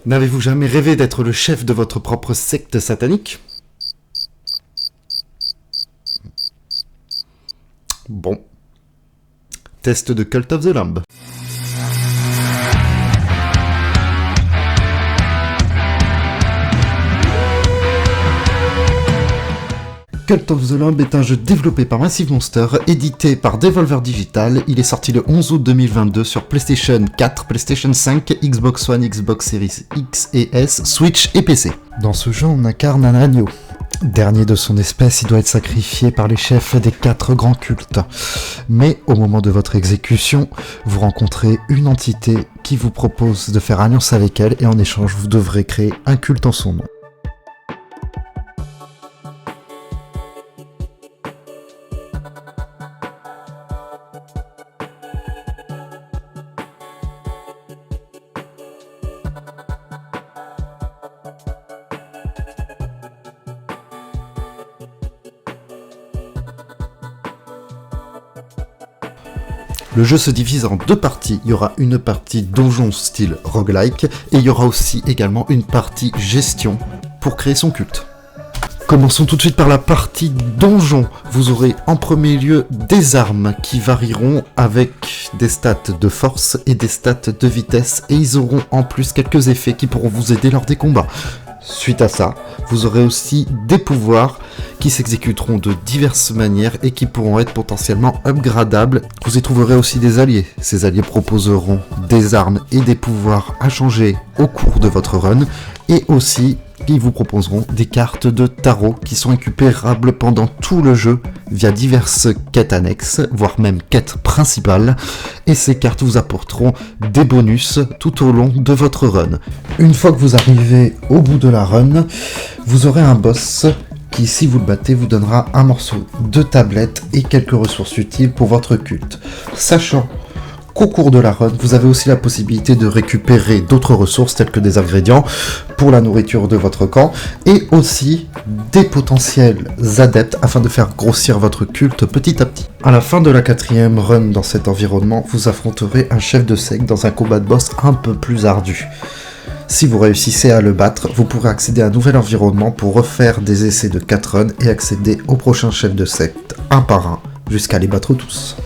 N'avez-vous jamais rêvé d'être le chef de votre propre secte satanique? Bon. Test de Cult of the Lamb. Cult of the Lamb est un jeu développé par Massive Monster, édité par Devolver Digital. Il est sorti le 11 août 2022 sur PlayStation 4, PlayStation 5, Xbox One, Xbox Series X et S, Switch et PC. Dans ce jeu, on incarne un agneau. Dernier de son espèce, il doit être sacrifié par les chefs des 4 grands cultes. Mais au moment de votre exécution, vous rencontrez une entité qui vous propose de faire alliance avec elle et en échange, vous devrez créer un culte en son nom. Le jeu se divise en 2 parties. Il y aura une partie donjon style roguelike et il y aura aussi également une partie gestion pour créer son culte. Commençons tout de suite par la partie donjon. Vous aurez en premier lieu des armes qui varieront avec des stats de force et des stats de vitesse et ils auront en plus quelques effets qui pourront vous aider lors des combats. Suite à ça, vous aurez aussi des pouvoirs qui s'exécuteront de diverses manières et qui pourront être potentiellement upgradables. Vous y trouverez aussi des alliés. Ces alliés proposeront des armes et des pouvoirs à changer au cours de votre run et aussi ils vous proposeront des cartes de tarot qui sont récupérables pendant tout le jeu via diverses quêtes annexes, voire même quêtes principales, et ces cartes vous apporteront des bonus tout au long de votre run. Une fois que vous arrivez au bout de la run, vous aurez un boss qui, si vous le battez, vous donnera un morceau de tablette et quelques ressources utiles pour votre culte. Sachant qu'au cours de la run, vous avez aussi la possibilité de récupérer d'autres ressources telles que des ingrédients pour la nourriture de votre camp et aussi des potentiels adeptes afin de faire grossir votre culte petit à petit. À la fin de la 4e run dans cet environnement, vous affronterez un chef de secte dans un combat de boss un peu plus ardu. Si vous réussissez à le battre, vous pourrez accéder à un nouvel environnement pour refaire des essais de 4 runs et accéder au prochain chef de secte un par un jusqu'à les battre tous.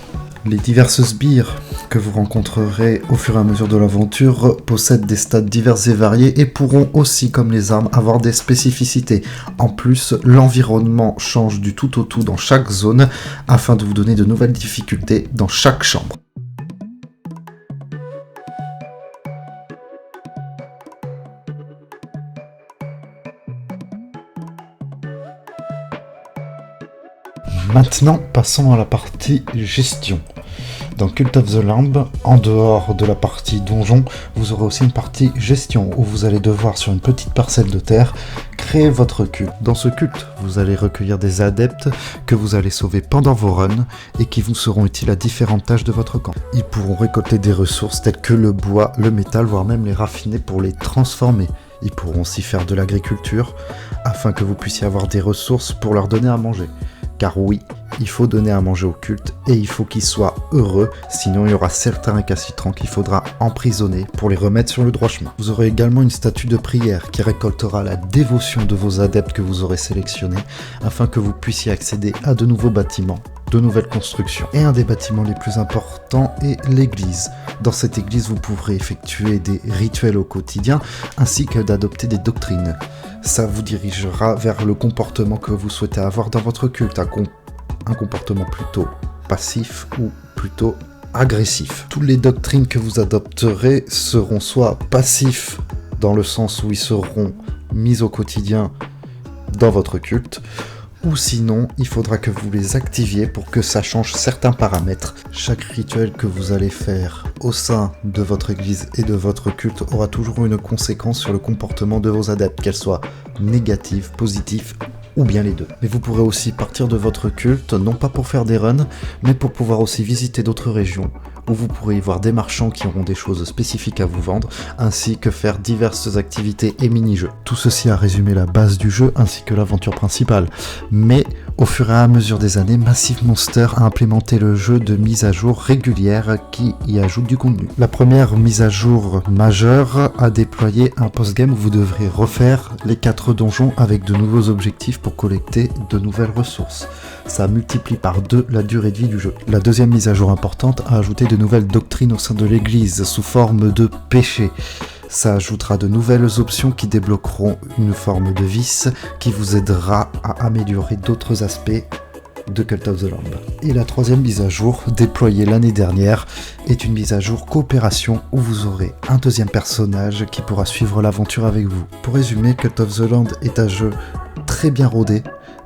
Les diverses sbires que vous rencontrerez au fur et à mesure de l'aventure possèdent des stats divers et variés et pourront aussi, comme les armes, avoir des spécificités. En plus, l'environnement change du tout au tout dans chaque zone afin de vous donner de nouvelles difficultés dans chaque chambre. Maintenant, passons à la partie gestion. Dans Cult of the Lamb, en dehors de la partie donjon, vous aurez aussi une partie gestion où vous allez devoir, sur une petite parcelle de terre, créer votre culte. Dans ce culte, vous allez recueillir des adeptes que vous allez sauver pendant vos runs et qui vous seront utiles à différentes tâches de votre camp. Ils pourront récolter des ressources telles que le bois, le métal, voire même les raffiner pour les transformer. Ils pourront aussi faire de l'agriculture afin que vous puissiez avoir des ressources pour leur donner à manger. Car oui, il faut donner à manger au culte et il faut qu'ils soient heureux, sinon il y aura certains récalcitrants qu'il faudra emprisonner pour les remettre sur le droit chemin. Vous aurez également une statue de prière qui récoltera la dévotion de vos adeptes que vous aurez sélectionnés afin que vous puissiez accéder à de nouveaux bâtiments, de nouvelles constructions. Et un des bâtiments les plus importants est l'église. Dans cette église, vous pourrez effectuer des rituels au quotidien ainsi que d'adopter des doctrines. Ça vous dirigera vers le comportement que vous souhaitez avoir dans votre culte, un comportement plutôt passif ou plutôt agressif. Toutes les doctrines que vous adopterez seront soit passifs dans le sens où ils seront mis au quotidien dans votre culte, ou sinon il faudra que vous les activiez pour que ça change certains paramètres. Chaque rituel que vous allez faire au sein de votre église et de votre culte aura toujours une conséquence sur le comportement de vos adeptes, qu'elle soit négative, positive ou bien les deux. Mais vous pourrez aussi partir de votre culte, non pas pour faire des runs, mais pour pouvoir aussi visiter d'autres régions, où vous pourrez y voir des marchands qui auront des choses spécifiques à vous vendre, ainsi que faire diverses activités et mini-jeux. Tout ceci a résumé la base du jeu, ainsi que l'aventure principale. Mais Au fur et à mesure des années, Massive Monster a implémenté le jeu de mise à jour régulières qui y ajoutent du contenu. La première mise à jour majeure a déployé un post-game où vous devrez refaire les 4 donjons avec de nouveaux objectifs pour collecter de nouvelles ressources. Ça multiplie par 2 la durée de vie du jeu. La deuxième mise à jour importante a ajouté de nouvelles doctrines au sein de l'église sous forme de péchés. Ça ajoutera de nouvelles options qui débloqueront une forme de vice qui vous aidera à améliorer d'autres aspects de Cult of the Lamb. Et la troisième mise à jour, déployée l'année dernière, est une mise à jour coopération où vous aurez un deuxième personnage qui pourra suivre l'aventure avec vous. Pour résumer, Cult of the Land est un jeu très bien rodé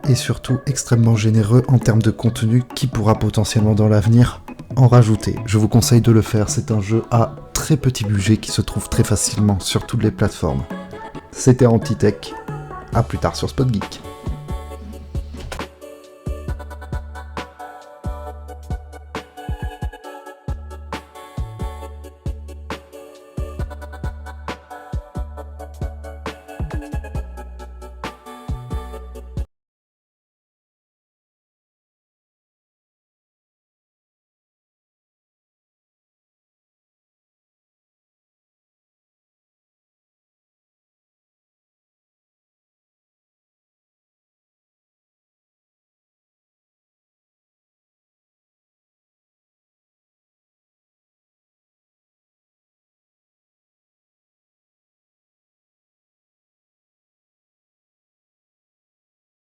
et surtout extrêmement généreux en termes de contenu qui pourra potentiellement dans l'avenir en rajouter. Je vous conseille de le faire, c'est un jeu à très petit budget qui se trouve très facilement sur toutes les plateformes. C'était Antitech, à plus tard sur Spotgeek.